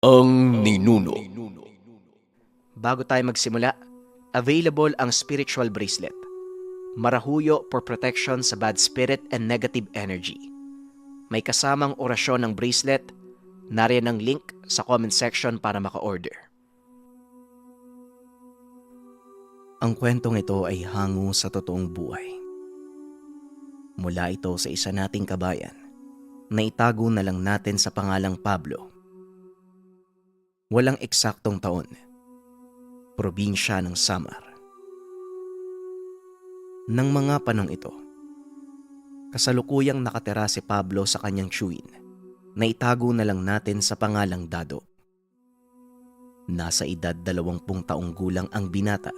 Ang ninuno. Bago tayo magsimula, available ang spiritual bracelet. Marahuyo for protection sa bad spirit and negative energy. May kasamang orasyon ng bracelet. Nariyan ang link sa comment section para maka-order. Ang kwentong ito ay hango sa totoong buhay. Mula ito sa isa nating kabayan na itago na lang natin sa pangalang Pablo. Walang eksaktong taon. Probinsya ng Samar. Nang mga panong ito, kasalukuyang nakatira si Pablo sa kanyang tiyuhin na itago na lang natin sa pangalang Dado. Nasa edad 20 taong gulang ang binata.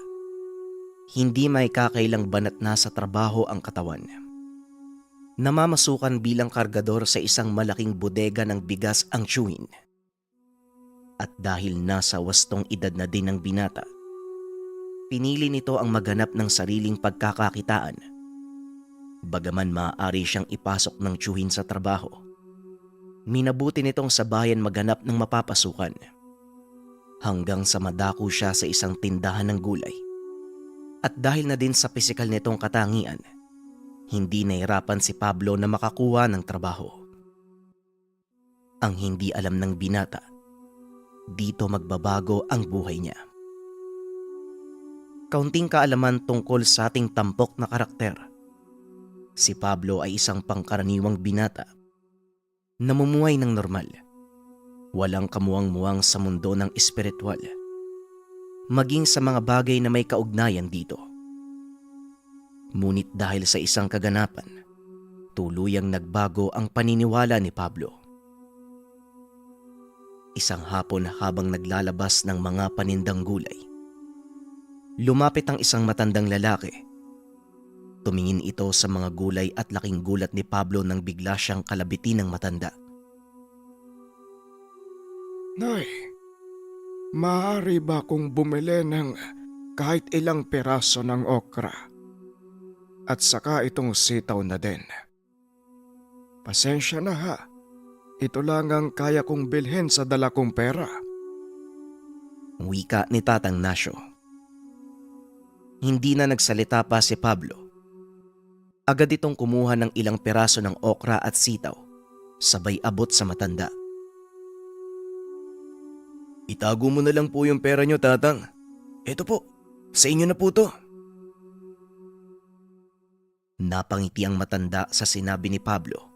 Hindi may kakailang banat na sa trabaho ang katawan. Namamasukan bilang kargador sa isang malaking bodega ng bigas ang tiyuhin. At dahil nasa wastong edad na din ang binata, pinili nito ang maghanap ng sariling pagkakakitaan. Bagaman maaari siyang ipasok ng tiyuhin sa trabaho, minabuti nitong sa bayan maghanap ng mapapasukan. Hanggang sa madako siya sa isang tindahan ng gulay. At dahil na din sa pisikal nitong katangian, hindi nahirapan si Pablo na makakuha ng trabaho. Ang hindi alam ng binata, dito magbabago ang buhay niya. Kaunting kaalaman tungkol sa ating tampok na karakter. Si Pablo ay isang pangkaraniwang binata. Namumuhay ng normal. Walang kamuwang-muwang sa mundo ng espiritual. Maging sa mga bagay na may kaugnayan dito. Ngunit dahil sa isang kaganapan, tuluyang nagbago ang paniniwala ni Pablo. Isang hapon habang naglalabas ng mga panindang gulay, lumapit ang isang matandang lalaki. Tumingin ito sa mga gulay at laking gulat ni Pablo nang bigla siyang kalabitin ng matanda. Nay, maaari ba kong bumili ng kahit ilang peraso ng okra? At saka itong sitaw na din. Pasensya na ha. Ito lang ang kaya kong bilhin sa dala kong pera. Wika ni Tatang Nasyo. Hindi na nagsalita pa si Pablo. Agad itong kumuha ng ilang peraso ng okra at sitaw, sabay abot sa matanda. Itago mo na lang po yung pera nyo, Tatang. Ito po, sa inyo na po to. Napangiti ang matanda sa sinabi ni Pablo.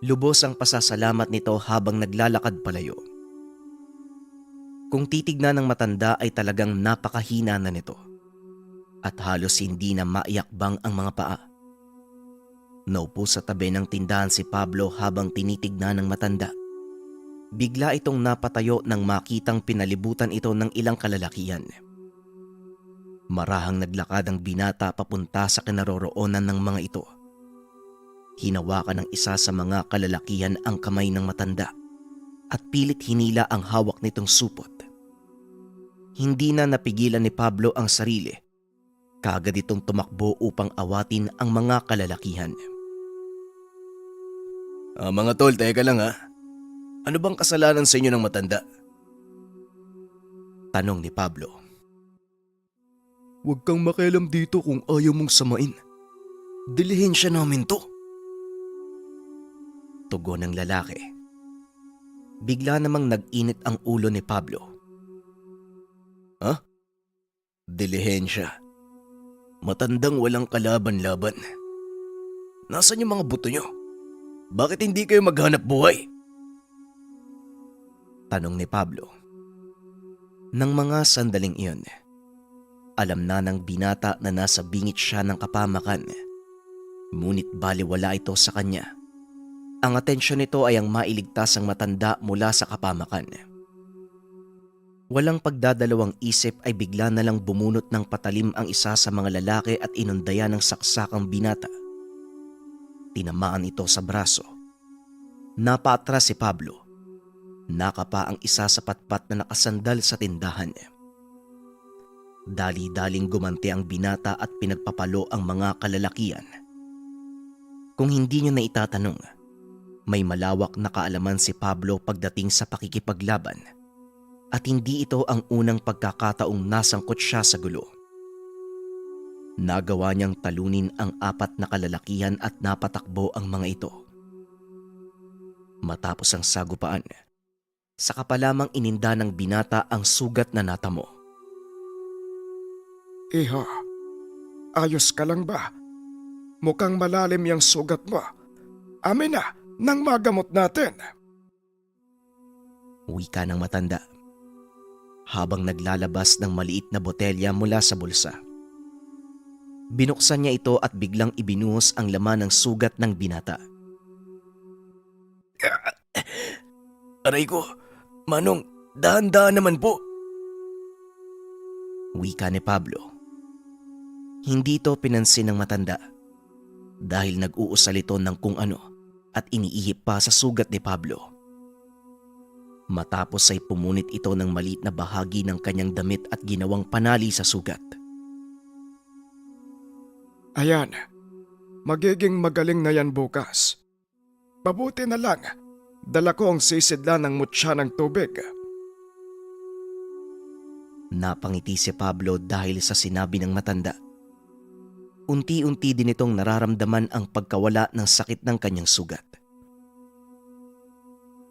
Lubos ang pasasalamat nito habang naglalakad palayo. Kung titignan ng matanda ay talagang napakahina na nito at halos hindi na maiyakbang ang mga paa. Naupo sa tabi ng tindahan si Pablo habang tinitignan ng matanda. Bigla itong napatayo nang makitang pinalibutan ito ng ilang kalalakihan. Marahang naglakad ang binata papunta sa kinaroroonan ng mga ito. Hinawakan ng isa sa mga kalalakihan ang kamay ng matanda at pilit hinila ang hawak nitong supot. Hindi na napigilan ni Pablo ang sarili. Kaagad itong tumakbo upang awatin ang mga kalalakihan. Mga tol, teka lang ha. Ano bang kasalanan sa inyo ng matanda? Tanong ni Pablo. Huwag kang makialam dito kung ayaw mong samain. Dilihin siya namin to. Tugon ng lalaki. Bigla namang nag-init ang ulo ni Pablo. Ha? Dilihin siya. Matandang walang kalaban-laban. Nasaan yung mga buto nyo? Bakit hindi kayo maghanap buhay? Tanong ni Pablo. Nang mga sandaling iyon, alam na ng binata na nasa bingit siya ng kapamakan. Ngunit baliwala ito sa kanya. Ang atensyon nito ay ang mailigtas ang matanda mula sa kapamakan. Walang pagdadalawang isip ay bigla na lang bumunot ng patalim ang isa sa mga lalaki at inundayan ng saksakang binata. Tinamaan ito sa braso. Napaatras si Pablo. Nakapa ang isa sa patpat na nakasandal sa tindahan. Dali-daling gumanti ang binata at pinagpapalo ang mga kalalakian. Kung hindi nyo na itatanong, May malawak na kaalaman si Pablo pagdating sa pakikipaglaban at hindi ito ang unang pagkakataong nasangkot siya sa gulo. Nagawa niyang talunin ang 4 na kalalakihan at napatakbo ang mga ito. Matapos ang sagupaan, saka pa lamang ininda ng binata ang sugat na natamo. Iho, ayos ka lang ba? Mukhang malalim yung sugat mo. Amin na, nang magamot natin. Wika ng matanda habang naglalabas ng maliit na botelya mula sa bulsa. Binuksan niya ito at biglang ibinuhos ang laman ng sugat ng binata. Aray ko, Manong, dahan-dahan naman po. Wika ni Pablo. Hindi ito pinansin ng matanda dahil nag-uusal ito ng kung ano at iniihip pa sa sugat ni Pablo. Matapos ay pumunit ito ng maliit na bahagi ng kanyang damit at ginawang panali sa sugat. Ayan, magiging magaling na yan bukas. Mabuti na lang, dala ko ang sisidlan ng mutya ng tubig. Napangiti si Pablo dahil sa sinabi ng matanda. Unti-unti din itong nararamdaman ang pagkawala ng sakit ng kanyang sugat.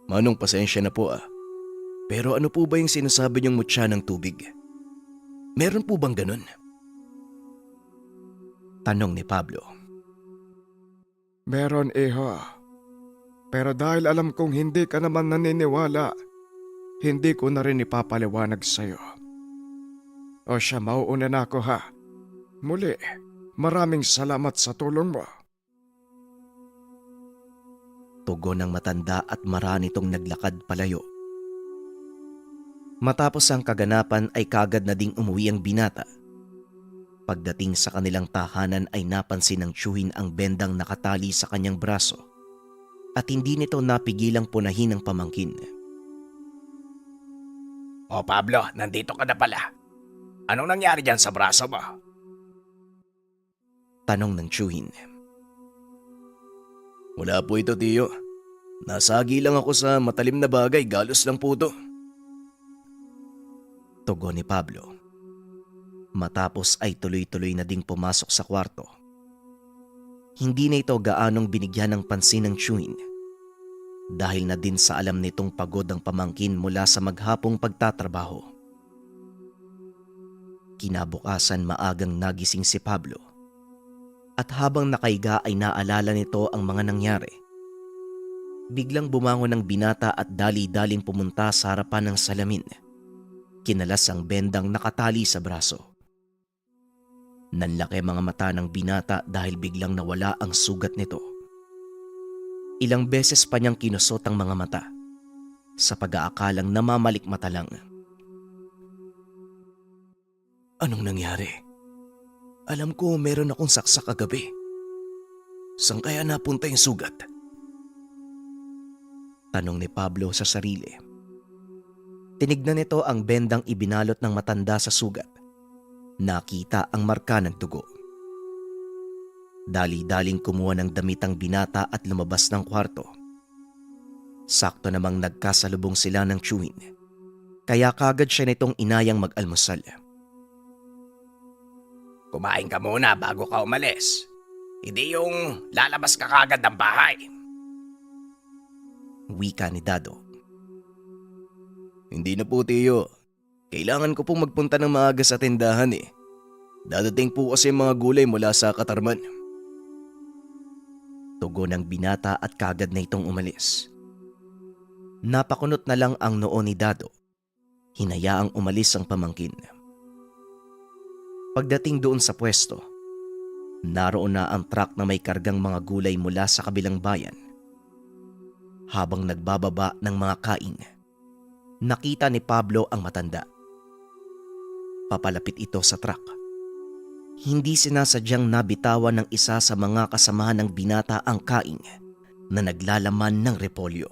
Manong, pasensya na po. Pero ano po ba yung sinasabi niyong mutya ng tubig? Meron po bang ganun? Tanong ni Pablo. Meron, iho. Pero dahil alam kong hindi ka naman naniniwala, hindi ko na rin ipapaliwanag sa'yo. O siya, mauuna na ako ha. Muli, maraming salamat sa tulong mo. Tugon ng matanda at marami nitong naglakad palayo. Matapos ang kaganapan ay kagad na ding umuwi ang binata. Pagdating sa kanilang tahanan ay napansin ng tiyuhin ang bendang nakatali sa kanyang braso at hindi nito napigilang punahin ang pamangkin. O Pablo, nandito ka na pala. Anong nangyari dyan sa braso mo? Tanong ng tiyuhin. Wala po ito, tiyo. Nasagi lang ako sa matalim na bagay, galos lang po ito. Tugon ni Pablo. Matapos ay tuloy-tuloy na ding pumasok sa kwarto. Hindi na ito gaanong binigyan ng pansin ng tiyuhin dahil na din sa alam nitong pagod ang pamangkin mula sa maghapong pagtatrabaho. Kinabukasan maagang nagising si Pablo at habang nakaiga ay naalala nito ang mga nangyari. Biglang bumangon ang binata at dali-daling pumunta sa harapan ng salamin. Kinalas ang bendang nakatali sa braso. Nanlaki mga mata ng binata dahil biglang nawala ang sugat nito. Ilang beses pa niyang kinusot ang mga mata sa pag-aakalang namamalikmata lang. Anong nangyari? Alam ko meron akong saksak kagabi. Saan kaya napunta yung sugat? Tanong ni Pablo sa sarili. Tinignan nito ang bendang ibinalot ng matanda sa sugat. Nakita ang marka ng dugo. Dali-daling kumuha ng damit ang binata at lumabas ng kwarto. Sakto namang nagkasalubong sila ng tiyuhin, kaya kagad siya nitong inayang mag-almusal. Kumain ka muna bago ka umalis. Hindi yung lalabas ka kagad ng bahay. Wika ni Dado. Hindi na po, tiyo. Kailangan ko pong magpunta ng maaga sa tindahan eh. Dadating po kasi mga gulay mula sa Katarman. Tugon ng binata at kagad na itong umalis. Napakunot na lang ang noo ni Dado. Hinayaang umalis ang pamangkin. Pagdating doon sa pwesto, naroon na ang truck na may kargang mga gulay mula sa kabilang bayan. Habang nagbababa ng mga kain, nakita ni Pablo ang matanda. Papalapit ito sa truck. Hindi sinasadyang nabitawan ng isa sa mga kasamahan ng binata ang kain na naglalaman ng repolyo.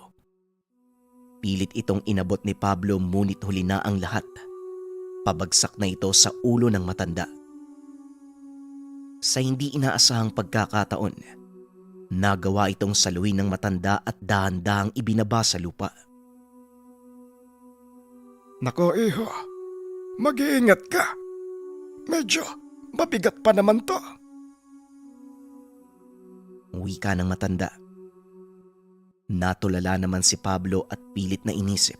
Pilit itong inabot ni Pablo ngunit huli na ang lahat. Pabagsak na ito sa ulo ng matanda. Sa hindi inaasahang pagkakataon, Nagawa itong saluhin ng matanda at dahan-dahang ibinaba sa lupa. Nako iho, mag-iingat ka. Medyo mabigat pa naman to. Wika ng matanda. Natulala naman si Pablo at pilit na inisip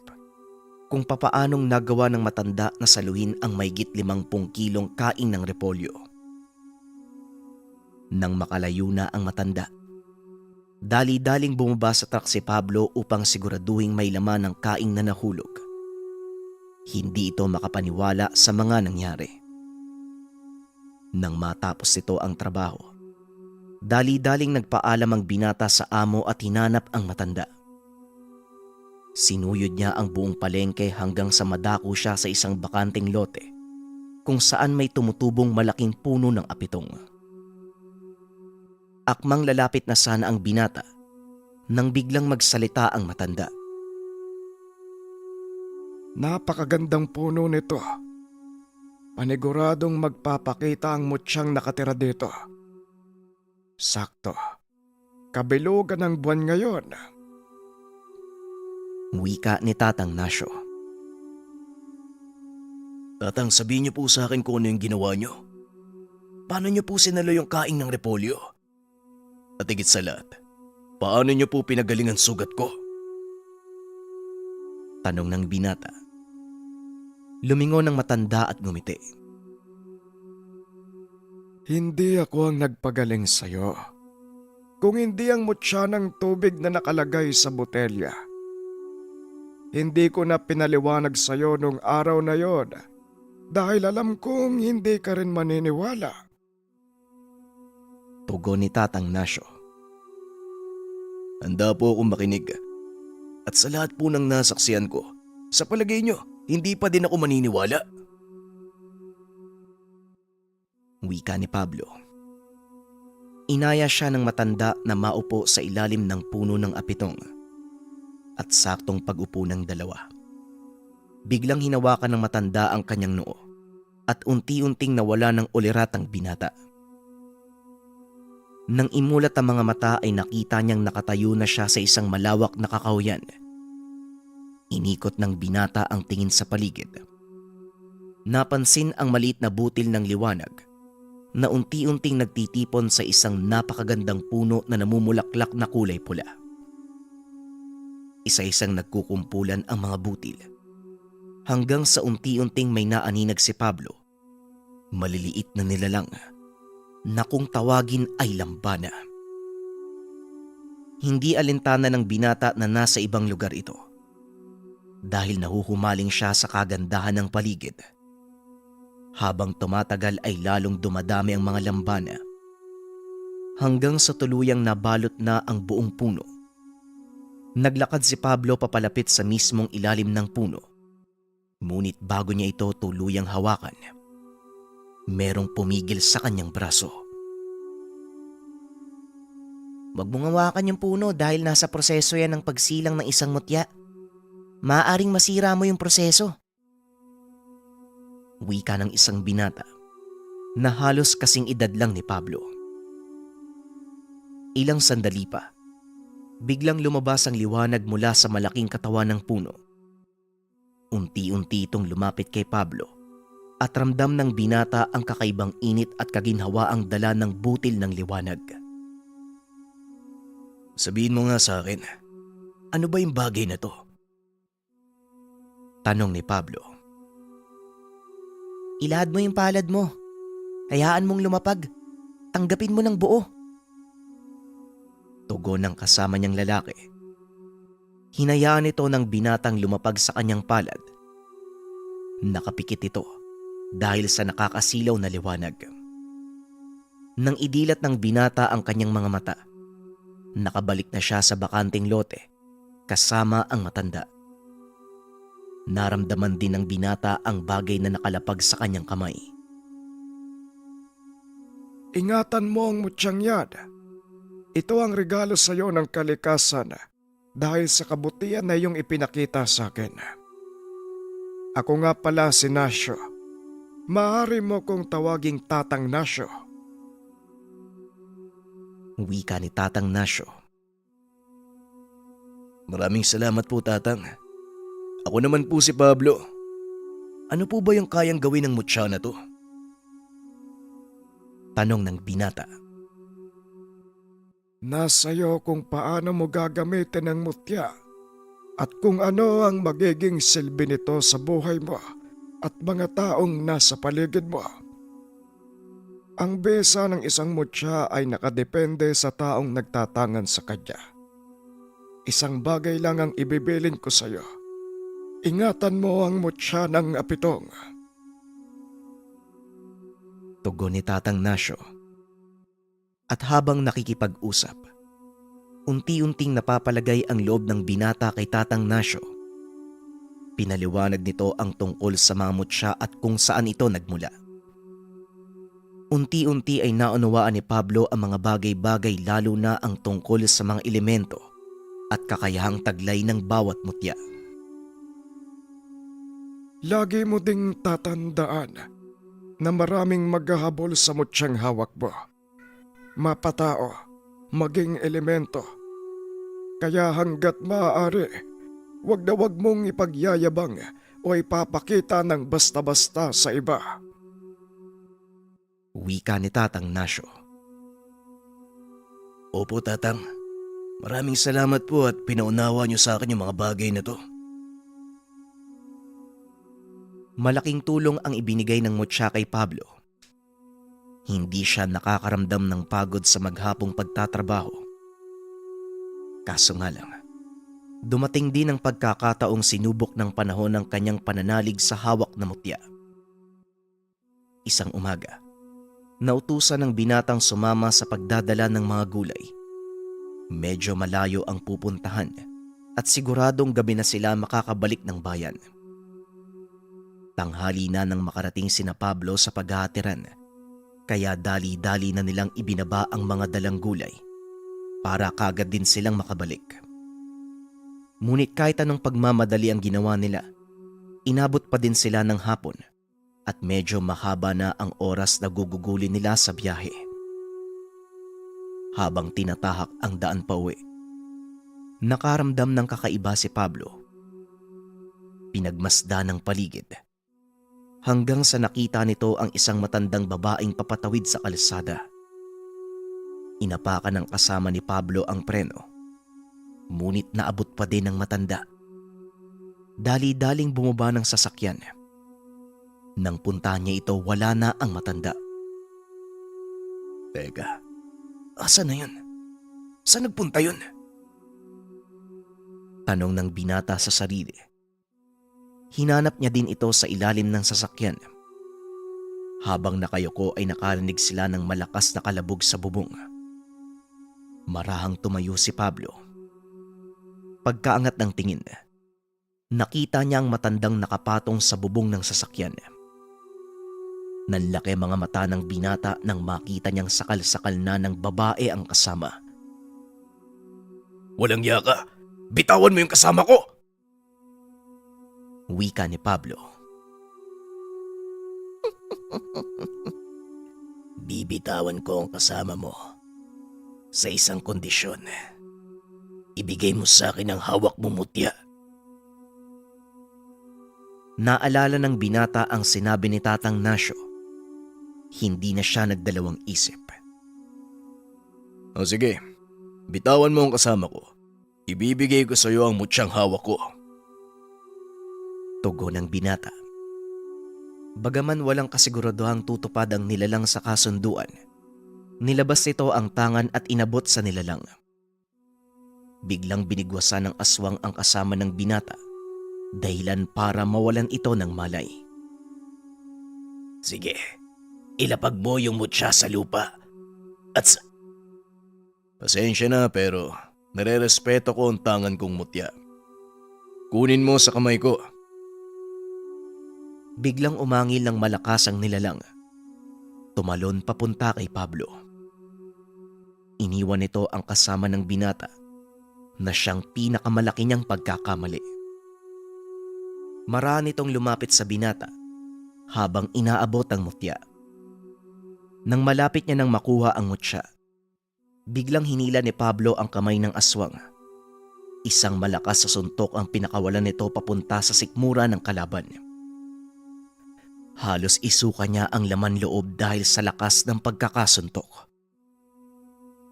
kung papaanong nagawa ng matanda na saluhin ang mahigit 50 kilong kaing ng repolyo. Nang makalayo na ang matanda, dali-daling bumaba sa truck si Pablo upang siguraduhin may laman ng kaing na nahulog. Hindi ito makapaniwala sa mga nangyari. Nang matapos ito ang trabaho, dali-daling nagpaalam ang binata sa amo at hinanap ang matanda. Sinuyod niya ang buong palengke hanggang sa madako siya sa isang bakanteng lote kung saan may tumutubong malaking puno ng apitong. Akmang lalapit na sana ang binata nang biglang magsalita ang matanda. Napakagandang puno nito. Paniguradong magpapakita ang mutyang nakatira dito. Sakto. Kabilugan ng buwan ngayon. Wika ni Tatang Nasyo. Tatang, sabihin niyo po sa akin kung ano yung ginawa niyo. Paano niyo po sinalo yung kaing ng repolyo? At higit sa lahat, paano niyo po pinagaling ang sugat ko? Tanong ng binata. Lumingon ng matanda at ngumiti. Hindi ako ang nagpagaling sa'yo. Kung hindi ang mutya ng tubig na nakalagay sa botelya. Hindi ko na pinaliwanag sa'yo nung araw na yon dahil alam kong hindi ka rin maniniwala. Tugon ni Tatang Nasyo. Handa po akong makinig. At sa lahat po ng nasaksiyan ko, sa palagay niyo, hindi pa din ako maniniwala. Wika ni Pablo. Inaya siya ng matanda na maupo sa ilalim ng puno ng apitong. At saktong pag-upo ng dalawa, biglang hinawakan ng matanda ang kanyang noo at unti-unting nawala ng ulirat ang binata. Nang imulat ang mga mata ay nakita niyang nakatayo na siya sa isang malawak na kakahuyan. Inikot ng binata ang tingin sa paligid. Napansin ang maliit na butil ng liwanag na unti-unting nagtitipon sa isang napakagandang puno na namumulaklak na kulay pula. Isa-isang nagkukumpulan ang mga butil hanggang sa unti-unting may naaninag si Pablo. Maliliit na nilalang na kung tawagin ay lambana. Hindi alintana ng binata na nasa ibang lugar ito dahil nahuhumaling siya sa kagandahan ng paligid. Habang tumatagal ay lalong dumadami ang mga lambana hanggang sa tuluyang nabalot na ang buong puno. Naglakad si Pablo papalapit sa mismong ilalim ng puno. Ngunit bago niya ito tuluyang hawakan, merong pumigil sa kanyang braso. Huwag mong hawakan yung puno dahil nasa proseso yan ng pagsilang ng isang mutya. Maaaring masira mo yung proseso. Wika ng isang binata na halos kasing edad lang ni Pablo. Ilang sandali pa, biglang lumabas ang liwanag mula sa malaking katawan ng puno. Unti-unti itong lumapit kay Pablo at ramdam ng binata ang kakaibang init at kaginhawaang dala ng butil ng liwanag. Sabihin mo nga sa akin, ano ba yung bagay na to? Tanong ni Pablo. Ilahad mo yung palad mo. Hayaan mong lumapag. Tanggapin mo ng buo. Tugon ng kasama niyang lalaki. Hinayaan ito ng binatang lumapag sa kanyang palad. Nakapikit ito dahil sa nakakasilaw na liwanag. Nang idilat ng binata ang kanyang mga mata, nakabalik na siya sa bakanteng lote kasama ang matanda. Naramdaman din ng binata ang bagay na nakalapag sa kanyang kamay. Ingatan mo ang mutyang yan. Ito ang regalo sa iyo ng kalikasan dahil sa kabutihan na iyong ipinakita sa akin. Ako nga pala si Nasyo. Maaari mo kong tawaging Tatang Nasyo. Wika ni Tatang Nasyo. Maraming salamat po, Tatang. Ako naman po si Pablo. Ano po ba yung kayang gawin ng mutya na to? Tanong ng binata. Nasa iyo kung paano mo gagamitin ang mutya at kung ano ang magiging silbi nito sa buhay mo at mga taong nasa paligid mo. Ang besa ng isang mutya ay nakadepende sa taong nagtatangan sa kanya. Isang bagay lang ang ibibilin ko sa iyo. Ingatan mo ang mutya ng apitong. Tugon ni Tatang Nasyo. At habang nakikipag-usap, unti-unting napapalagay ang loob ng binata kay Tatang Nasyo. Pinaliwanag nito ang tungkol sa mga mutya at kung saan ito nagmula. Unti-unti ay naunawaan ni Pablo ang mga bagay-bagay lalo na ang tungkol sa mga elemento at kakayahang taglay ng bawat mutya. Lagi mo ding tatandaan na maraming maghahabol sa mutyang hawak mo. Mapatao, maging elemento. Kaya hanggat maaari, wag na wag mong ipagyayabang o ipapakita ng basta-basta sa iba. Wika ni Tatang Nasyo. Opo, Tatang. Maraming salamat po at pinaunawa niyo sa akin yung mga bagay na to. Malaking tulong ang ibinigay ng mutya kay Pablo. Hindi siya nakakaramdam ng pagod sa maghapong pagtatrabaho. Kaso nga lang, dumating din ang pagkakataong sinubok ng panahon ng kanyang pananalig sa hawak na mutya. Isang umaga, nautusan ng binatang sumama sa pagdadala ng mga gulay. Medyo malayo ang pupuntahan at siguradong gabi na sila makakabalik ng bayan. Tanghali na nang makarating sina Pablo sa paghahatiran, kaya dali-dali na nilang ibinaba ang mga dalang gulay para kagad din silang makabalik. Ngunit kahit anong pagmamadali ang ginawa nila, inabot pa din sila ng hapon at medyo mahaba na ang oras na gugugulin nila sa biyahe. Habang tinatahak ang daan pauwi, nakaramdam ng kakaiba si Pablo. Pinagmasdan ng paligid hanggang sa nakita nito ang isang matandang babaeng papatawid sa kalsada. Inapakan ng kasama ni Pablo ang preno, ngunit naabot pa din ng matanda. Dali-daling bumaba ng sasakyan. Nang puntahan niya ito, wala na ang matanda. Teka, asa na yun? Saan nagpunta yun? Tanong ng binata sa sarili. Hinanap niya din ito sa ilalim ng sasakyan. Habang nakayuko ay nakarinig sila ng malakas na kalabog sa bubong. Marahang tumayo si Pablo. Pagkaangat ng tingin, nakita niya ang matandang nakapatong sa bubong ng sasakyan. Nanlaki mga mata ng binata nang makita niyang sakal-sakal na ng babae ang kasama. Walang yaka! Bitawan mo yung kasama ko! Wika ni Pablo. Bibitawan ko ang kasama mo sa isang kondisyon. Ibigay mo sa akin ang hawak mo mutya. Naalala ng binata ang sinabi ni Tatang Nasyo. Hindi na siya nagdalawang isip. O sige, bitawan mo ang kasama ko. Ibibigay ko sa iyo ang mutyang hawak ko. Tugon ng binata. Bagaman walang kasiguraduhang tutupad ang nilalang sa kasunduan, nilabas nito ang tangan at inabot sa nilalang. Biglang binigwasan ng aswang ang kasama ng binata, dahilan para mawalan ito ng malay. Sige, ilapag mo yung mutya sa lupa. At Pasensya na pero nare-respeto ko ang tangan kong mutya. Kunin mo sa kamay ko. Biglang umangil ng malakas ang nilalang. Tumalon papunta kay Pablo. Iniwan nito ang kasama ng binata na siyang pinakamalaki niyang pagkakamali. Maraan itong lumapit sa binata habang inaabot ang mutya. Nang malapit niya nang makuha ang mutya, Biglang hinila ni Pablo ang kamay ng aswang. Isang malakas sa suntok ang pinakawalan nito papunta sa sikmura ng kalaban. Halos isuka niya ang laman loob dahil sa lakas ng pagkakasuntok.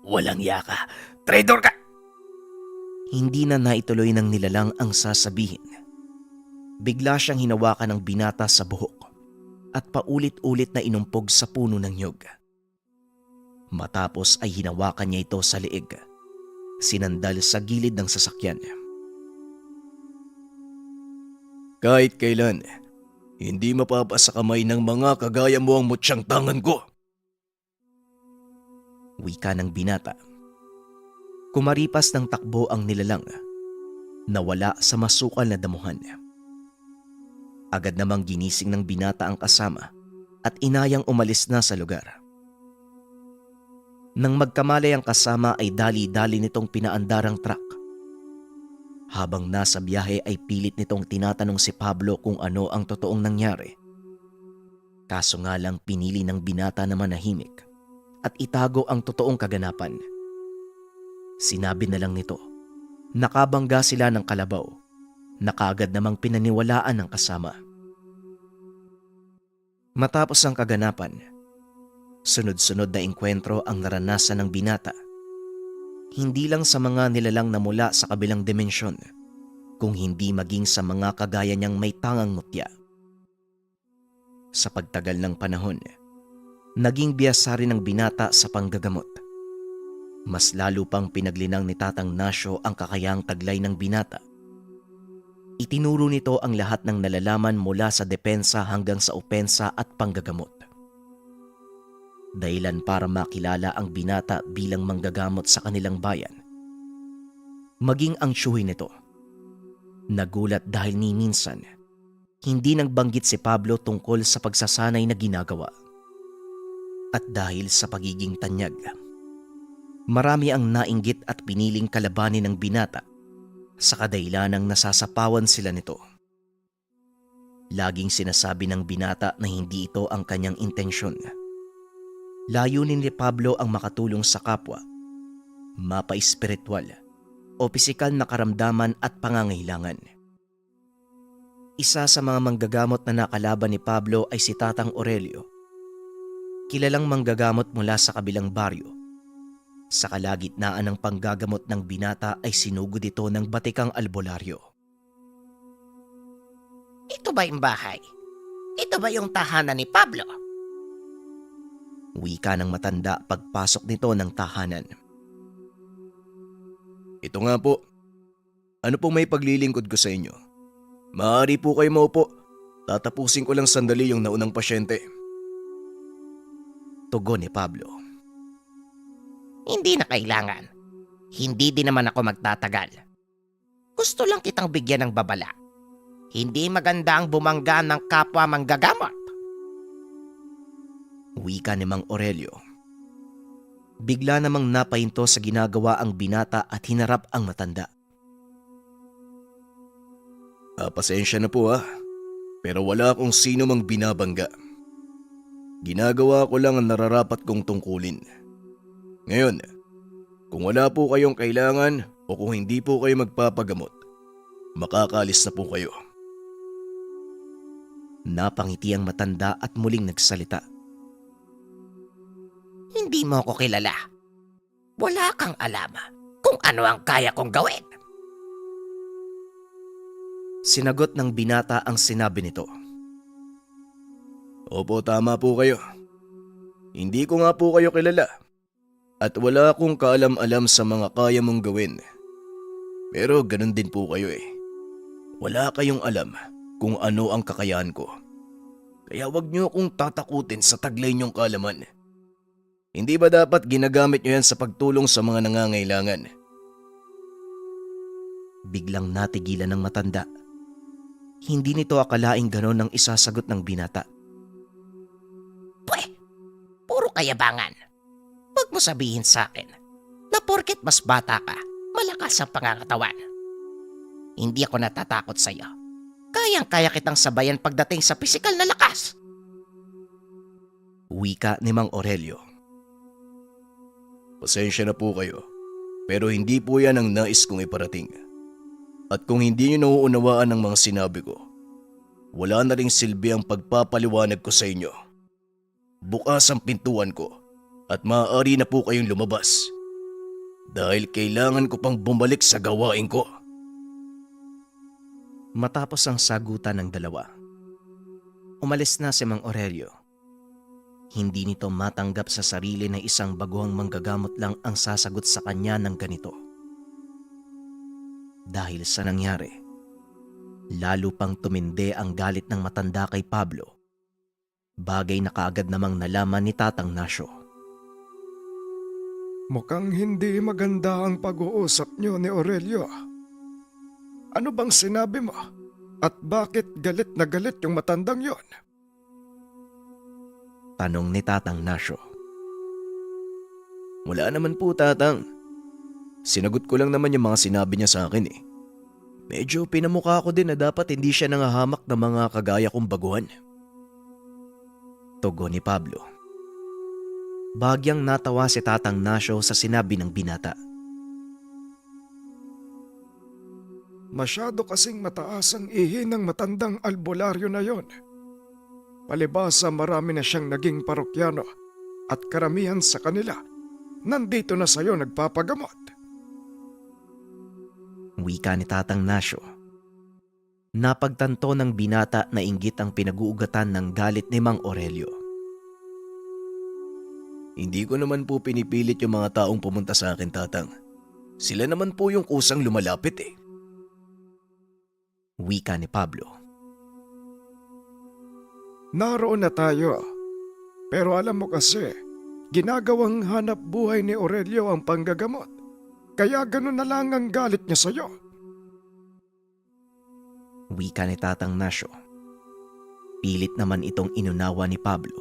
Walang yaka. Traidor ka! Hindi na naituloy ng nilalang ang sasabihin. Bigla siyang hinawakan ng binata sa buhok at paulit-ulit na inumpog sa puno ng nyog. Matapos ay hinawakan niya ito sa leeg, sinandal sa gilid ng sasakyan. Kahit kailan, hindi mapapasa kamay ng mga kagaya mo ang mutsyang tangan ko. Wika ng binata. Kumaripas ng takbo ang nilalang, nawala sa masukal na damuhan. Agad namang ginising ng binata ang kasama at inayang umalis na sa lugar. Nang magkamalay ang kasama ay dali-dali nitong pinaandarang truck. Habang nasa biyahe ay pilit nitong tinatanong si Pablo kung ano ang totoong nangyari. Kaso nga lang pinili ng binata na manahimik at itago ang totoong kaganapan. Sinabi na lang nito, nakabangga sila ng kalabaw, na kaagad namang pinaniwalaan ng kasama. Matapos ang kaganapan, sunod-sunod na engkwentro ang naranasan ng binata. Hindi lang sa mga nilalang na mula sa kabilang dimensyon, kung hindi maging sa mga kagaya niyang may tangang mutya. Sa pagtagal ng panahon, naging biyasa rin ng binata sa panggagamot. Mas lalo pang pinaglinang ni Tatang Nasyo ang kakayahang taglay ng binata. Itinuro nito ang lahat ng nalalaman mula sa depensa hanggang sa opensa at panggagamot. Dahilan para makilala ang binata bilang manggagamot sa kanilang bayan. Maging ang tiyuhin nito. Nagulat dahil ni minsan, hindi nagbanggit si Pablo tungkol sa pagsasanay na ginagawa. At dahil sa pagiging tanyag, marami ang nainggit at piniling kalabanin ng binata sa kadahilanang nasasapawan sila nito. Laging sinasabi ng binata na hindi ito ang kanyang intensyon. Layunin ni Pablo ang makatulong sa kapwa, mapa-espiritual o pisikal na karamdaman at pangangailangan. Isa sa mga manggagamot na nakalaban ni Pablo ay si Tatang Aurelio. Kilalang manggagamot mula sa kabilang baryo. Sa kalagitnaan ng panggagamot ng binata ay sinugod ito ng batikang albularyo. Ito ba yung bahay? Ito ba yung tahanan ni Pablo? Wika ng matanda pagpasok nito ng tahanan. Ito nga po. Ano pong may paglilingkod ko sa inyo? Maaari po kayo maupo. Tatapusin ko lang sandali yung naunang pasyente. Tugon ni Pablo. Hindi na kailangan. Hindi din naman ako magtatagal. Gusto lang kitang bigyan ng babala. Hindi maganda ang bumangga ng kapwa manggagamot. Wika ni Mang Aurelio. Bigla namang napahinto sa ginagawa ang binata at hinarap ang matanda. Pasensya na po pero wala akong sino mang binabangga. Ginagawa ko lang ang nararapat kong tungkulin. Ngayon, kung wala po kayong kailangan o kung hindi po kayo magpapagamot, makakalis na po kayo. Napangiti ang matanda at muling nagsalita. Hindi mo ako kilala. Wala kang alam kung ano ang kaya kong gawin. Sinagot ng binata ang sinabi nito. Opo, tama po kayo. Hindi ko nga po kayo kilala. At wala akong kaalam-alam sa mga kaya mong gawin. Pero ganun din po kayo . Wala kayong alam kung ano ang kakayahan ko. Kaya wag niyo akong tatakutin sa taglay niyong kaalaman. Hindi ba dapat ginagamit niyo yan sa pagtulong sa mga nangangailangan? Biglang natigilan ng matanda. Hindi nito akalaing ganon ang isasagot ng binata. Puro kayabangan. Huwag mo sabihin sa akin na porket mas bata ka, malakas ang pangangatawan. Hindi ako natatakot sa iyo. Kayang-kaya kitang sabayan pagdating sa pisikal na lakas. Wika ni Mang Aurelio. Pasensya na po kayo, pero hindi po yan ang nais kong iparating. At kung hindi niyo nauunawaan ang mga sinabi ko, wala na ring silbi ang pagpapaliwanag ko sa inyo. Bukas ang pintuan ko at maaari na po kayong lumabas dahil kailangan ko pang bumalik sa gawain ko. Matapos ang sagutan ng dalawa, umalis na si Mang Aurelio. Hindi nito matanggap sa sarili na isang baguhang manggagamot lang ang sasagot sa kanya ng ganito. Dahil sa nangyari, lalo pang tumindi ang galit ng matanda kay Pablo, bagay na kaagad namang nalaman ni Tatang Nasyo. Mukhang hindi maganda ang pag-uusap niyo ni Aurelio. Ano bang sinabi mo? At bakit galit na galit yung matandang yon? Tanong ni Tatang Nasyo. Wala naman po, Tatang. Sinagot ko lang naman yung mga sinabi niya sa akin eh. Medyo pinamukha ko din na dapat hindi siya nangahamak ng mga kagaya kong baguhan. Tugon ni Pablo. Bagyang natawa si Tatang Nasyo sa sinabi ng binata. Masyado kasing mataas ang ihi ng matandang albularyo na yon. Palibasa marami na siyang naging parokyano at karamihan sa kanila nandito na sa'yo nagpapagamot. Wika ni Tatang Nasyo. Napagtanto ng binata na inggit ang pinag-uugatan ng galit ni Mang Aurelio. Hindi ko naman po pinipilit yung mga taong pumunta sa akin, Tatang. Sila naman po yung kusang lumalapit eh. Wika ni Pablo. Naroon na tayo. Pero alam mo kasi, ginagawang hanap buhay ni Aurelio ang panggagamot. Kaya ganun na lang ang galit niya sa'yo. Wika ni Tatang Nasyo. Pilit naman itong inunawa ni Pablo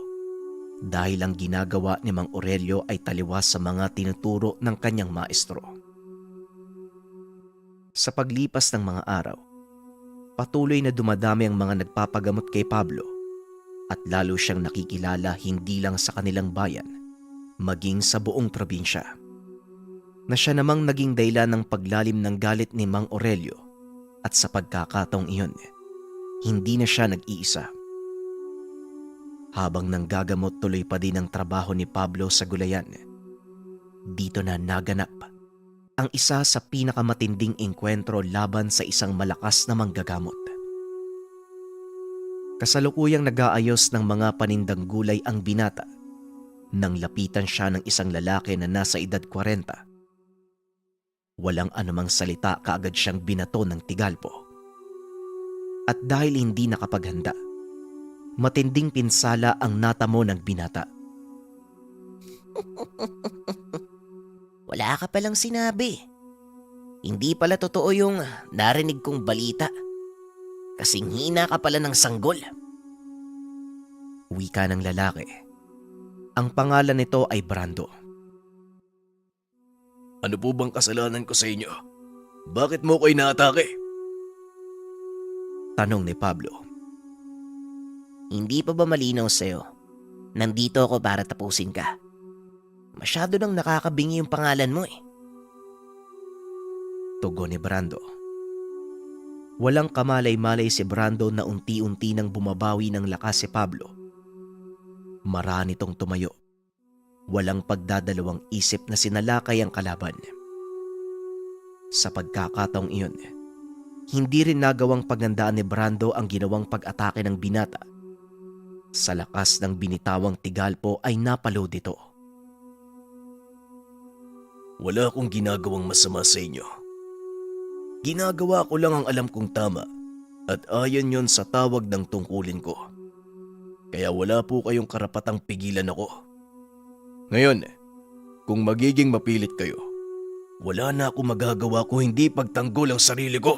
dahil ang ginagawa ni Mang Aurelio ay taliwas sa mga tinuturo ng kanyang maestro. Sa paglipas ng mga araw, patuloy na dumadami ang mga nagpapagamot kay Pablo at lalo siyang nakikilala hindi lang sa kanilang bayan, maging sa buong probinsya. Na siya namang naging dahilan ng paglalim ng galit ni Mang Aurelio at sa pagkakataong iyon, hindi na siya nag-iisa. Habang nanggagamot tuloy pa din ang trabaho ni Pablo sa gulayan, dito na naganap ang isa sa pinakamatinding engkwentro laban sa isang malakas na manggagamot. Kasalukuyang nag-aayos ng mga panindang gulay ang binata nang lapitan siya ng isang lalaki na nasa edad 40. Walang anumang salita kaagad siyang binato ng tigalpo. At dahil hindi nakapaghanda, matinding pinsala ang natamo ng binata. Wala ka palang sinabi. Hindi pala totoo yung narinig kong balita. Kasing hina ka pala ng sanggol. Wika ng lalaki. Ang pangalan nito ay Brando. Ano po bang kasalanan ko sa inyo? Bakit mo ko inaatake? Tanong ni Pablo. Hindi pa ba malinaw sa'yo? Nandito ako para tapusin ka. Masyado nang nakakabingi yung pangalan mo eh. Tugon ni Brando. Walang kamalay-malay si Brando na unti-unti nang bumabawi ng lakas si Pablo. Marami nitong tumayo. Walang pagdadalawang isip na sinalakay ang kalaban. Sa pagkakataong iyon, hindi rin nagawang paghandaan ni Brando ang ginawang pag-atake ng binata. Sa lakas ng binitawang tigalpo ay napalo dito. Wala akong ginagawang masama sa inyo. Ginagawa ko lang ang alam kong tama at ayon yon sa tawag ng tungkulin ko. Kaya wala po kayong karapatang pigilan ako. Ngayon, kung magiging mapilit kayo, wala na akong magagawa kung hindi pagtanggol ang sarili ko.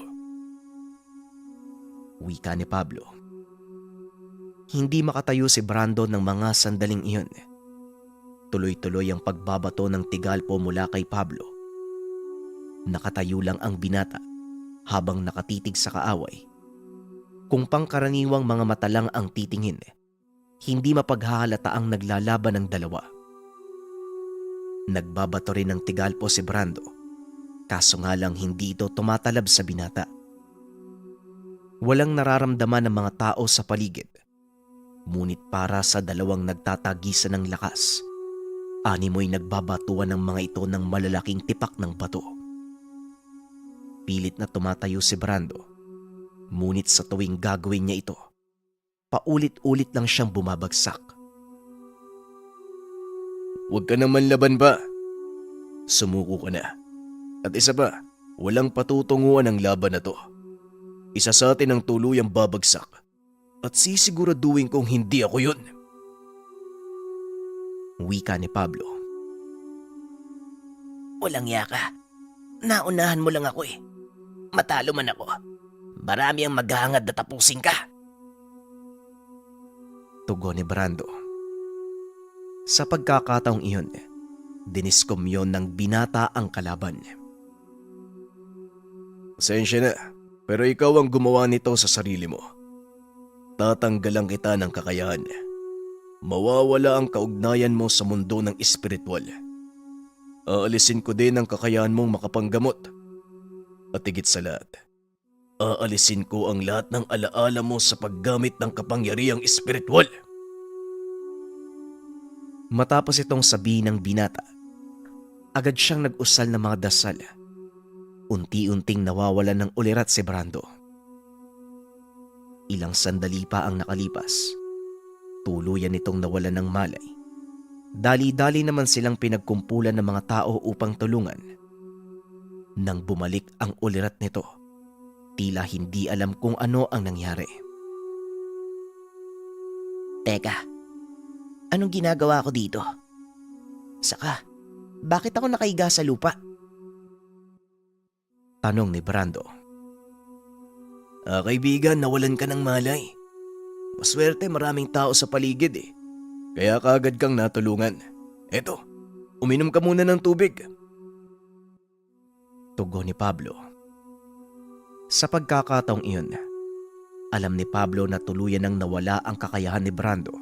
Wika ni Pablo. Hindi makatayo si Brando ng mga sandaling iyon. Tuloy-tuloy ang pagbabato ng tigalpo mula kay Pablo. Nakatayo lang ang binata habang nakatitig sa kaaway. Kung pangkaraniwang mga mata lang ang titingin, hindi mapaghahalata ang naglalaban ng dalawa. Nagbabato rin ng tigalpo si Brando, kaso nga lang hindi ito tumatalab sa binata. Walang nararamdaman ng mga tao sa paligid, ngunit para sa dalawang nagtatagisan ng lakas, animoy nagbabatuan ng mga ito ng malalaking tipak ng bato. Pilit na tumatayo si Brando, ngunit sa tuwing gagawin niya ito, paulit-ulit lang siyang bumabagsak. Huwag ka naman laban ba? Sumuko ka na. At isa pa, walang patutunguhan ang laban na to. Isa sa atin ang tuluyang babagsak at sisiguraduhin kong hindi ako yun. Wika ni Pablo. Walang yaka. Naunahan mo lang ako eh. Matalo man ako. Marami ang maghahangad na tapusin ka. Tugon ni Brando. Sa pagkakataong iyon, diniskomyon ng binata ang kalaban. Pasensya na, pero ikaw ang gumawa nito sa sarili mo. Tatanggalan kita ng kakayahan. Mawawala ang kaugnayan mo sa mundo ng espiritual. Aalisin ko din ang kakayahan mong makapanggamot. At higit sa lahat, aalisin ko ang lahat ng alaala mo sa paggamit ng kapangyarihang espiritual. Matapos itong sabihin ng binata, agad siyang nag-usal ng mga dasal. Unti-unting nawawalan ng ulirat si Brando. Ilang sandali pa ang nakalipas. Tuluyan itong nawalan ng malay. Dali-dali naman silang pinagkumpulan ng mga tao upang tulungan. Nang bumalik ang ulirat nito, tila hindi alam kung ano ang nangyari. Teka, anong ginagawa ko dito? Saka, bakit ako nakahiga sa lupa? Tanong ni Brando. Kaibigan, nawalan ka ng malay. Maswerte, maraming tao sa paligid eh. Kaya kaagad kang natulungan. Eto, uminom ka muna ng tubig. Tugon ni Pablo. Sa pagkakataong iyon, alam ni Pablo na tuluyan nang nawala ang kakayahan ni Brando.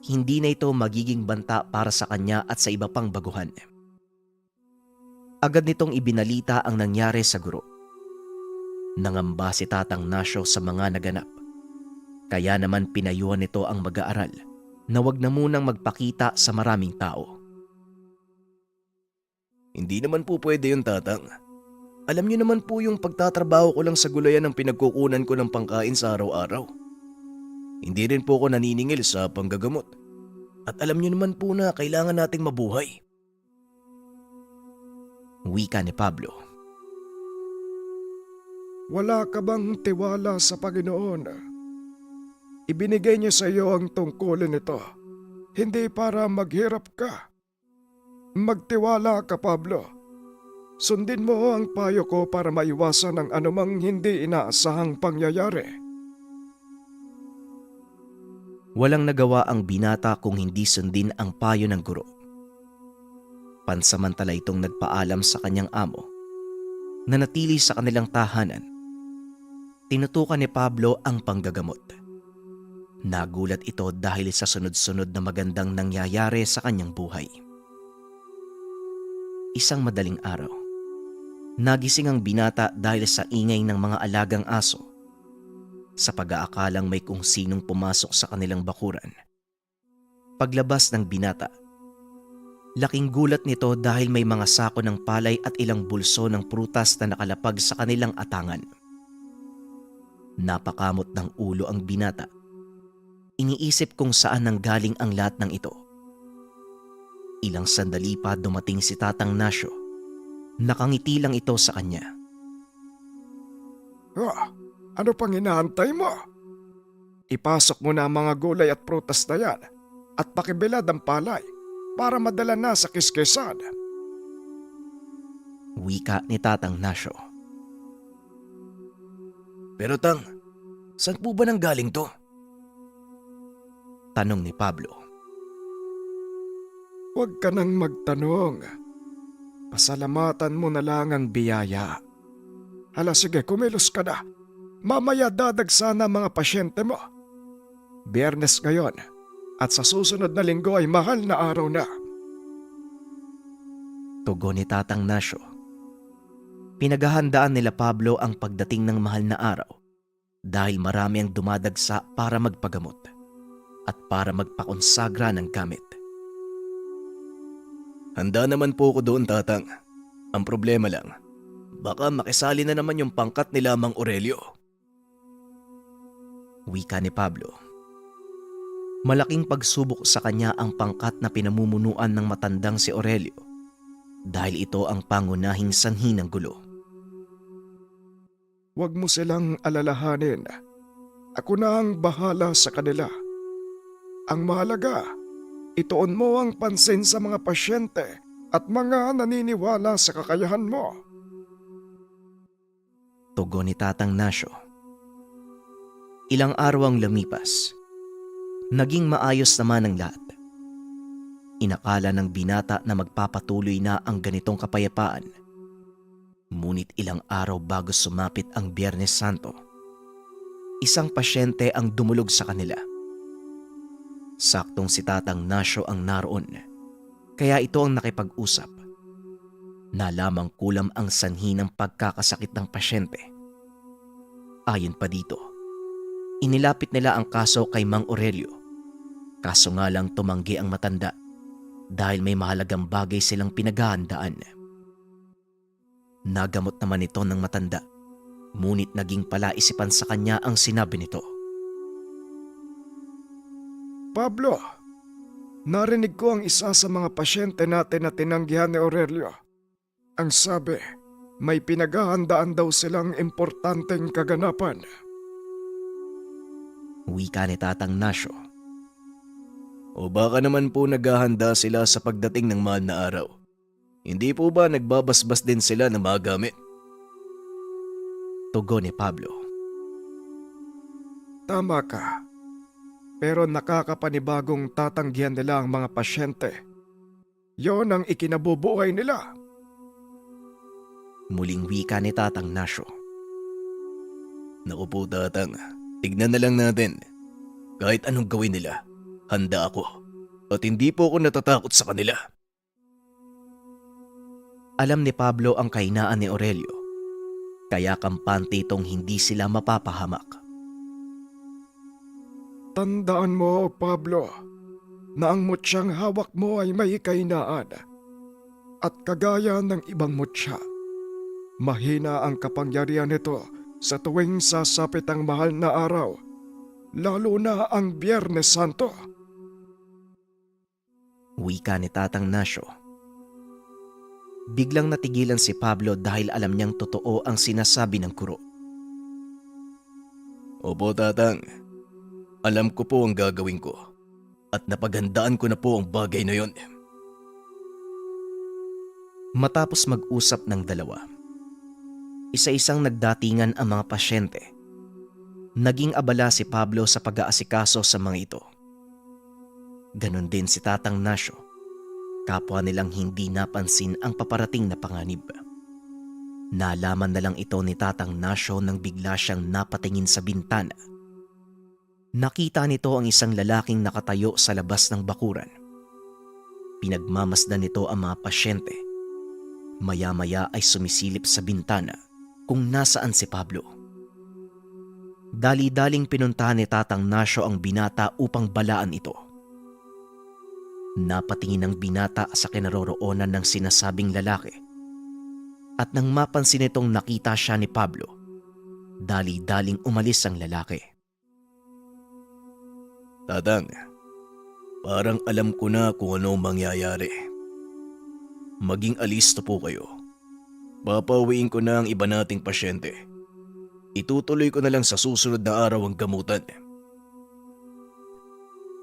Hindi na ito magiging banta para sa kanya at sa iba pang baguhan. Agad nitong ibinalita ang nangyari sa guro. Nangamba si Tatang Nasyo sa mga naganap. Kaya naman pinayuhan nito ang mag-aaral na wag na munang magpakita sa maraming tao. Hindi naman po pwede yun, Tatang. Alam niyo naman po yung pagtatrabaho ko lang sa gulayan ng pinagkukunan ko ng pangkain sa araw-araw. Hindi rin po ako naniningil sa panggagamot. At alam niyo naman po na kailangan nating mabuhay. Wika ni Pablo. Wala ka bang tiwala sa Panginoon? Ibinigay niya sa iyo ang tungkulin nito, hindi para maghirap ka. Magtiwala ka, Pablo. Sundin mo ang payo ko para maiwasan ang anumang hindi inaasahang pangyayari. Walang nagawa ang binata kung hindi sundin ang payo ng guro. Pansamantala itong nagpaalam sa kanyang amo na natili sa kanilang tahanan. Tinutukan ni Pablo ang panggagamot. Nagulat ito dahil sa sunod-sunod na magandang nangyayari sa kanyang buhay. Isang madaling araw, nagising ang binata dahil sa ingay ng mga alagang aso. Sa pag-aakalang may kung sinong pumasok sa kanilang bakuran. Paglabas ng binata, laking gulat nito dahil may mga sako ng palay at ilang bulso ng prutas na nakalapag sa kanilang atangan. Napakamot ng ulo ang binata. Iniisip kung saan nanggaling ang lahat ng ito. Ilang sandali pa dumating si Tatang Nasyo. Nakangiti lang ito sa kanya. Ano pang inaantay mo? Ipasok mo na ang mga gulay at prutas na yan at pakibilad ang palay para madala na sa kiskesan. Wika ni Tatang Nasyo. Pero Tang, saan po ba nang galing to? Tanong ni Pablo. Huwag ka nang magtanong. Pasalamatan mo na lang ang biyaya. Hala sige, kumilos ka na. Mamaya dadagsa na mga pasyente mo. Biyernes ngayon at sa susunod na linggo ay mahal na araw na. Tugon ni Tatang Nasyo. Pinaghahandaan nila Pablo ang pagdating ng mahal na araw dahil marami ang dumadagsa para magpagamot at para magpakonsagra ng gamit. Handa naman po ko doon, Tatang. Ang problema lang, baka makisali na naman yung pangkat ni Mang Aurelio. Wika ni Pablo. Malaking pagsubok sa kanya ang pangkat na pinamumunuan ng matandang si Aurelio dahil ito ang pangunahing sanhi ng gulo. Huwag mo silang alalahanin. Ako na ang bahala sa kanila. Ang mahalaga, ituon mo ang pansin sa mga pasyente at mga naniniwala sa kakayahan mo. Tugon ni Tatang Nasyo. Ilang araw ang lumipas. Naging maayos naman ang lahat. Inakala ng binata na magpapatuloy na ang ganitong kapayapaan. Ngunit ilang araw bago sumapit ang Biyernes Santo, isang pasyente ang dumulog sa kanila. Saktong si Tatang Nasyo ang naroon, kaya ito ang nakipag-usap. Nalamang kulam ang sanhi ng pagkakasakit ng pasyente. Ayon pa dito, inilapit nila ang kaso kay Mang Aurelio. Kaso nga lang tumanggi ang matanda dahil may mahalagang bagay silang pinaghahandaan. Nagamot naman ito ng matanda, ngunit naging palaisipan sa kanya ang sinabi nito. Pablo, narinig ko ang isa sa mga pasyente natin na tinanggihan ni Aurelio. Ang sabi, may pinaghahandaan daw silang importanteng kaganapan. Wika ni Tatang Nasyo. O baka naman po naghahanda sila sa pagdating ng mahal na araw. Hindi po ba nagbabasbas din sila ng mga gamit? Tugon ni Pablo. Tama ka. Pero nakakapanibagong tatanggihan nila ang mga pasyente. Yon ang ikinabubuhay nila. Muling wika ni Tatang Nasyo. Naku po, Tatang. Tignan na lang natin. Kahit anong gawin nila, handa ako. At hindi po ako natatakot sa kanila. Alam ni Pablo ang kahinaan ni Aurelio, kaya kampante itong hindi sila mapapahamak. Tandaan mo, Pablo, na ang mutyang hawak mo ay may kahinaan. At kagaya ng ibang mutya, mahina ang kapangyarihan nito sa tuwing sasapit ang mahal na araw, lalo na ang Biyernes Santo. Wika ni Tatang Nasyo. Biglang natigilan si Pablo dahil alam niyang totoo ang sinasabi ng guro. Opo, Tatang. Alam ko po ang gagawin ko. At napaghandaan ko na po ang bagay na yon. Matapos mag-usap ng dalawa, isa-isang nagdatingan ang mga pasyente. Naging abala si Pablo sa pag-aasikaso sa mga ito. Ganon din si Tatang Nasyo. Kapwa nilang hindi napansin ang paparating na panganib. Nalaman na lang ito ni Tatang Nasyo nang bigla siyang napatingin sa bintana. Nakita nito ang isang lalaking nakatayo sa labas ng bakuran. Pinagmamasdan nito ang mga pasyente. Maya-maya ay sumisilip sa bintana kung nasaan si Pablo. Dali-daling pinuntahan ni Tatang Nasyo ang binata upang balaan ito. Napatingin ang binata sa kinaroroonan ng sinasabing lalaki. At nang mapansin itong nakita siya ni Pablo, dali-daling umalis ang lalaki. Tatang, parang alam ko na kung ano mangyayari. Maging alisto po kayo. Papauwiin ko na ang iba nating pasyente. Itutuloy ko na lang sa susunod na araw ang gamutan.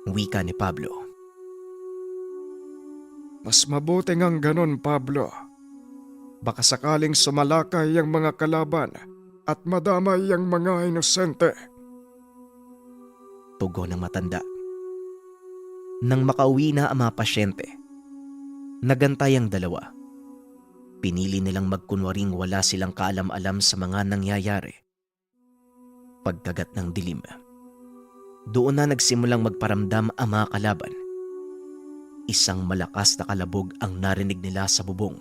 Wika ni Pablo. Mas mabuting ang ganon, Pablo. Baka sakaling sumalakay ang mga kalaban at madamay ang mga inosente. Tugon ng matanda. Nang makauwi na ang mga pasyente, nagantay ang dalawa. Pinili nilang magkunwaring wala silang kaalam-alam sa mga nangyayari. Pagkagat ng dilim, doon na nagsimulang magparamdam ang mga kalaban. Isang malakas na kalabog ang narinig nila sa bubong.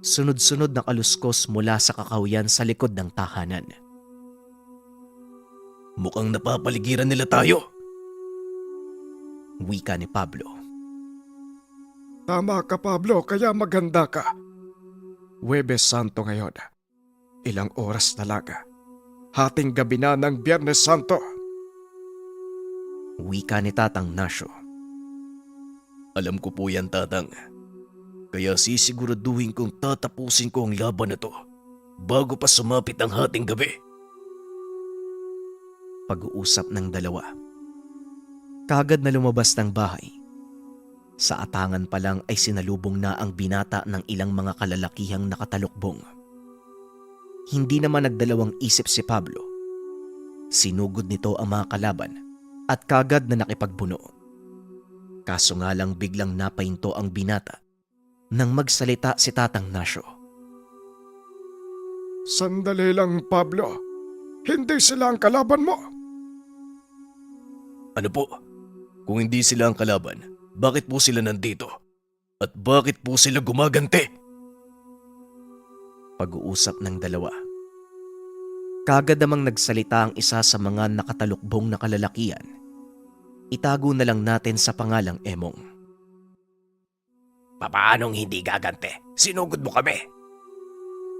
Sunod-sunod na kaluskos mula sa kakahuyan sa likod ng tahanan. Mukhang napapaligiran nila tayo. Wika ni Pablo. Tama ka, Pablo, kaya maganda ka. Huwebes Santo ngayon. Ilang oras talaga. Hating gabi na ng Biyernes Santo. Wika ni Tatang Nasyo. Alam ko po yan, Tatang. Kaya sisiguraduhin kong tatapusin ko ang laban na to bago pa sumapit ang hating gabi. Pag-uusap ng dalawa. Kagad na lumabas ng bahay. Sa atangan pa lang ay sinalubong na ang binata ng ilang mga kalalakihang nakatalukbong. Hindi naman nagdalawang isip si Pablo. Sinugod nito ang mga kalaban at kagad na nakipagbuno. Kaso nga lang biglang napahinto ang binata nang magsalita si Tatang Nasyo. Sandali lang, Pablo. Hindi sila ang kalaban mo. Ano po? Kung hindi sila ang kalaban, bakit po sila nandito? At bakit po sila gumagante? Pag-uusap ng dalawa. Kagad namang nagsalita ang isa sa mga nakatalukbong na kalalakian. Itago na lang natin sa pangalang Emong. Papaanong hindi gagante? Sinugod mo kami.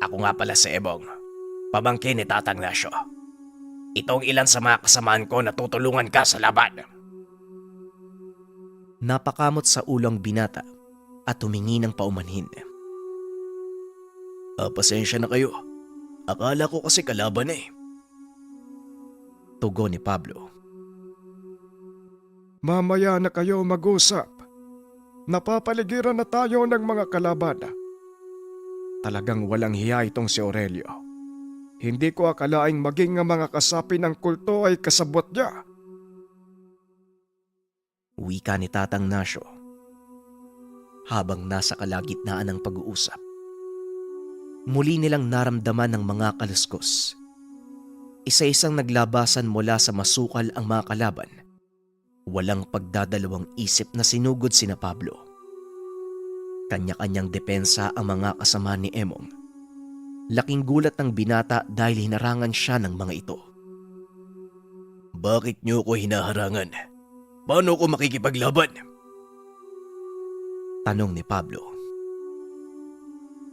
Ako nga pala si Emong, pamangkin ni Tatang Nasyo. Itong ilan sa mga kasamaan ko na tutulungan ka sa laban. Napakamot sa ulo ang binata at humingi ng paumanhin. Pasensya na kayo. Akala ko kasi kalaban eh. Tugon ni Pablo. Mamaya na kayo mag-usap. Napapaligiran na tayo ng mga kalaban. Talagang walang hiya itong si Aurelio. Hindi ko akalaing maging ang mga kasapi ng kulto ay kasabot niya. Wika ni Tatang Nasyo. Habang nasa kalagitnaan ng pag-uusap, muli nilang naramdaman ng mga kaluskos. Isa-isang naglabasan mula sa masukal ang mga kalaban. Walang pagdadalawang isip na sinugod sina Pablo. Kanya-kanyang depensa ang mga kasama ni Emong. Laking gulat ng binata dahil hinarangan siya ng mga ito. Bakit niyo ko hinaharangan? Paano ko makikipaglaban? Tanong ni Pablo.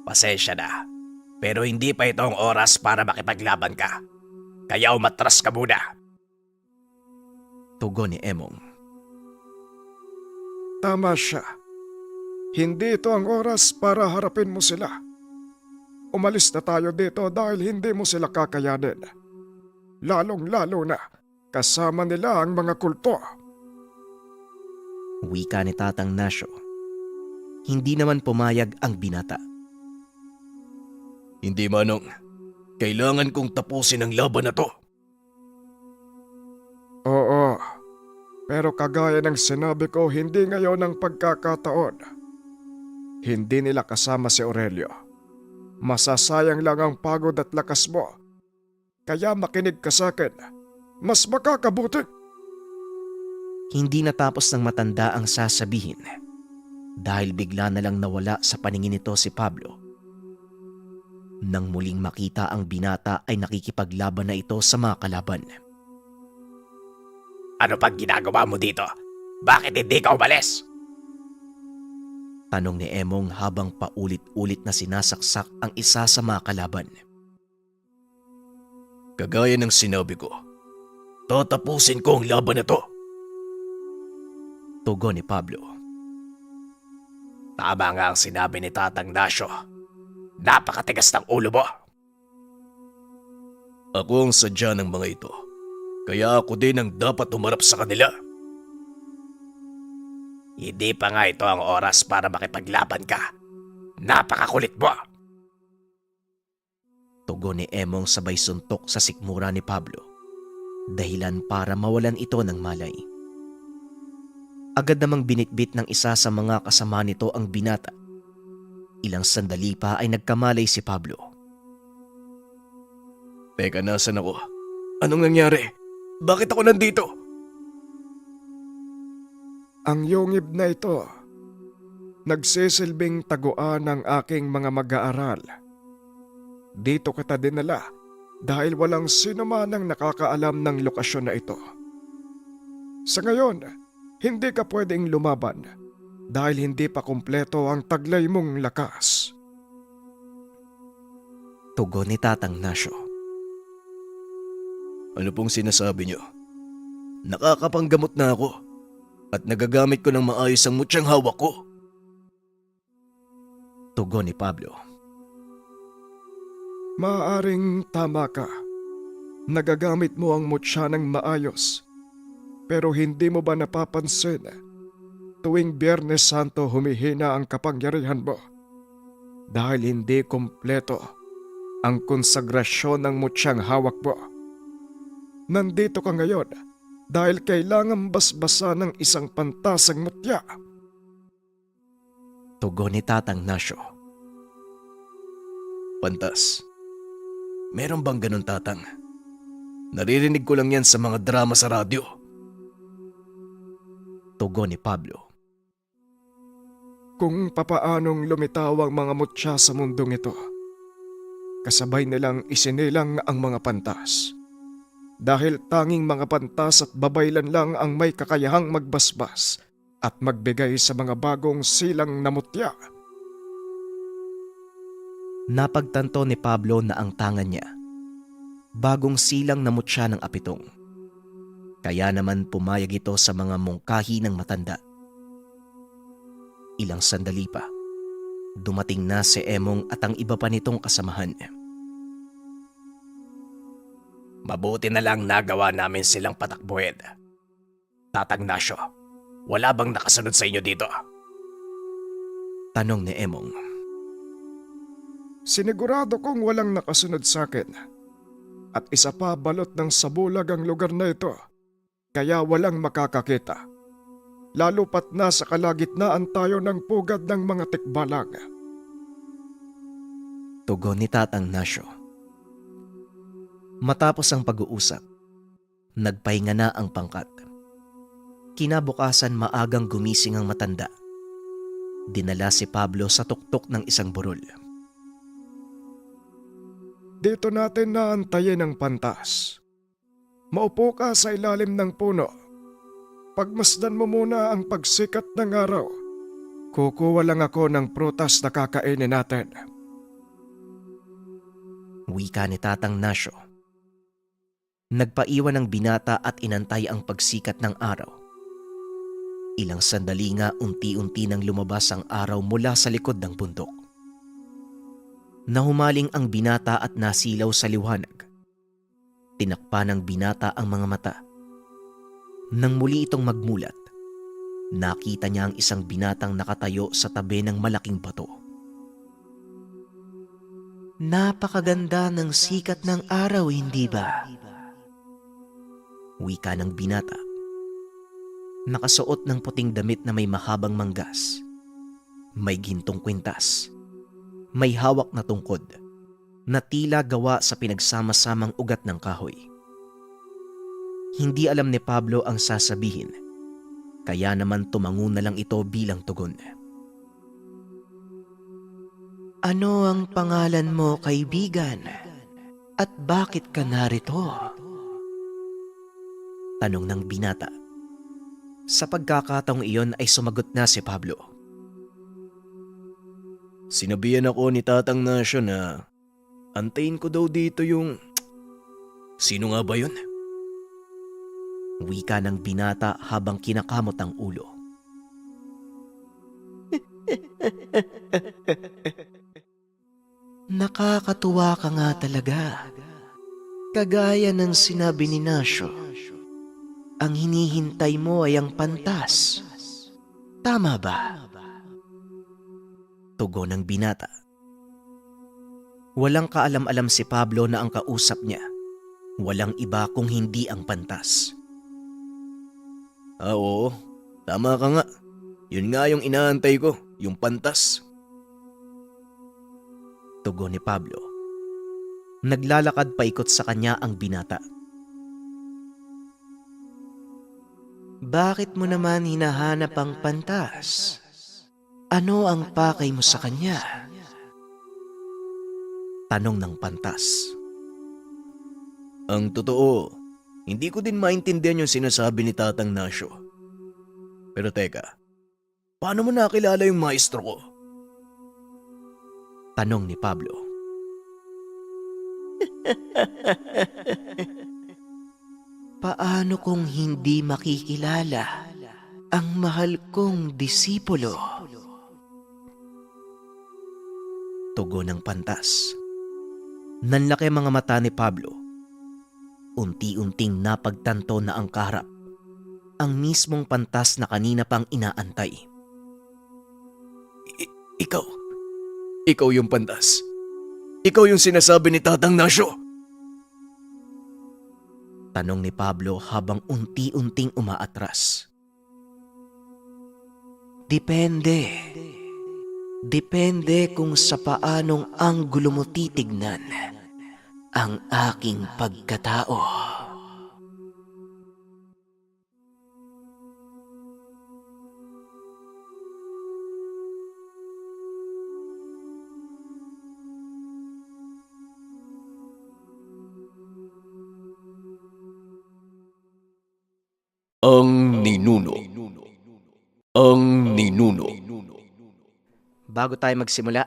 Pasensya na, pero hindi pa ito ang oras para makipaglaban ka. Kaya umatras ka muna. Tugon ni Emong. Tama siya. Hindi ito ang oras para harapin mo sila. Umalis na tayo dito dahil hindi mo sila kakayanin. Lalong-lalo na kasama nila ang mga kulto. Wika ni Tatang Nasyo. Hindi naman pumayag ang binata. Hindi, Manong. Kailangan kong tapusin ang laban na to. Oo, pero kagaya ng sinabi ko, hindi ngayon ang pagkakataon. Hindi nila kasama si Aurelio. Masasayang lang ang pagod at lakas mo. Kaya makinig ka sa akin. Mas makakabuti. Hindi natapos ng matanda ang sasabihin dahil bigla na lang nawala sa paningin nito si Pablo. Nang muling makita ang binata ay nakikipaglaban na ito sa mga kalaban. Ano pang ginagawa mo dito? Bakit hindi ka umalis? Tanong ni Emong habang paulit-ulit na sinasaksak ang isa sa mga kalaban. Kagaya ng sinabi ko, tatapusin ko ang laban na to. Tugon ni Pablo. Tama nga ang sinabi ni Tatang Nasyo. Napakatigas ng ulo mo. Ako ang sadya ng mga ito. Kaya ako din ang dapat humarap sa kanila. Hindi pa nga ito ang oras para makipaglaban ka. Napakakulit mo. Tugon ni Emong sabay suntok sa sikmura ni Pablo. Dahilan para mawalan ito ng malay. Agad namang binitbit ng isa sa mga kasama nito ang binata. Ilang sandali pa ay nagkamalay si Pablo. Teka, nasan ako? Anong nangyari? Bakit ako nandito? Ang yungib na ito, nagsisilbing taguan ng aking mga mag-aaral. Dito kita dinala dahil walang sino man ang nakakaalam ng lokasyon na ito. Sa ngayon, hindi ka pwedeng lumaban dahil hindi pa kumpleto ang taglay mong lakas. Tugon ni Tatang Nasyo. Ano pong sinasabi niyo? Nakakapanggamot na ako at nagagamit ko ng maayos ang mutyang hawak ko. Tugon ni Pablo. Maaaring tama ka. Nagagamit mo ang mutya ng maayos. Pero hindi mo ba napapansin tuwing Biyernes Santo humihina ang kapangyarihan mo? Dahil hindi kumpleto ang konsagrasyon ng mutyang hawak mo. Nandito ka ngayon dahil kailangan basbasa ng isang pantasang mutya. Tugon ni Tatang Nasyo. Pantas. Meron bang ganun, Tatang? Naririnig ko lang yan sa mga drama sa radyo. Tugon ni Pablo. Kung papaanong lumitaw ang mga mutya sa mundong ito, kasabay nilang isinilang ang mga pantas. Dahil tanging mga pantas at babaylan lang ang may kakayahang magbasbas at magbigay sa mga bagong silang na mutya. Napagtanto ni Pablo na ang tangan niya, bagong silang na mutya ng apitong. Kaya naman pumayag ito sa mga mungkahi ng matanda. Ilang sandali pa, dumating na si Emong at ang iba pa nitong kasamahan. Mabuti na lang nagawa namin silang patakbuhin. Tatang Nasyo, wala bang nakasunod sa inyo dito? Tanong ni Emong. Sinigurado kong walang nakasunod sa akin. At isa pa balot ng sabulag ang lugar na ito, kaya walang makakakita. Lalo pat nasa kalagitnaan tayo ng pugad ng mga tikbalang. Tugon ni Tatang Nasyo. Matapos ang pag-uusap, nagpahinga na ang pangkat. Kinabukasan maagang gumising ang matanda. Dinala si Pablo sa tuktok ng isang burol. Dito natin naantayin ang pantas. Maupo ka sa ilalim ng puno. Pagmasdan mo muna ang pagsikat ng araw. Kukuha lang ako ng prutas na kakainin natin. Wika ni Tatang Nasyo. Nagpaiwan ng binata at inantay ang pagsikat ng araw. Ilang sandali nga unti-unti nang lumabas ang araw mula sa likod ng bundok. Nahumaling ang binata at nasilaw sa liwanag. Tinakpa ng binata ang mga mata. Nang muli itong magmulat, nakita niya ang isang binatang nakatayo sa tabi ng malaking bato. Napakaganda ng sikat ng araw, hindi ba? Wika ng binata. Nakasuot ng puting damit na may mahabang manggas. May gintong kwintas. May hawak na tungkod na tila gawa sa pinagsama-samang ugat ng kahoy. Hindi alam ni Pablo ang sasabihin, kaya naman tumango na lang ito bilang tugon. Ano ang pangalan mo, kaibigan? At bakit ka narito? Tanong ng binata. Sa pagkakataong iyon ay sumagot na si Pablo. Sinabihan ako ni Tatang Nasyo na antayin ko daw dito yung... Sino nga ba yun? Wika ng binata habang kinakamot ang ulo. Nakakatuwa ka nga talaga. Kagaya ng sinabi ni Nasyo, ang hinihintay mo ay ang pantas. Tama ba? Tugon ng binata. Walang kaalam-alam si Pablo na ang kausap niya walang iba kung hindi ang pantas. Oo, tama ka nga. Yun nga yung inaantay ko, yung pantas. Tugon ni Pablo. Naglalakad paikot sa kanya ang binata. Bakit mo naman hinahanap ang pantas? Ano ang pakay mo sa kanya? Tanong ng pantas. Ang totoo, hindi ko din maintindihan yung sinasabi ni Tatang Nasyo. Pero teka, paano mo nakilala yung maestro ko? Tanong ni Pablo. Paano kung hindi makikilala ang mahal kong disipulo? Tugon ng pantas. Nanlaki ang mga mata ni Pablo. Unti-unting napagtanto na ang kaharap ang mismong pantas na kanina pang inaantay. Ikaw? Ikaw yung pantas? Ikaw yung sinasabi ni Tatang Nasyo? Tanong ni Pablo habang unti-unting umaatras. Depende. Depende kung sa paanong anggulo mo titignan ang aking pagkatao. Ang ninuno. Ang ninuno. Bago tayo magsimula,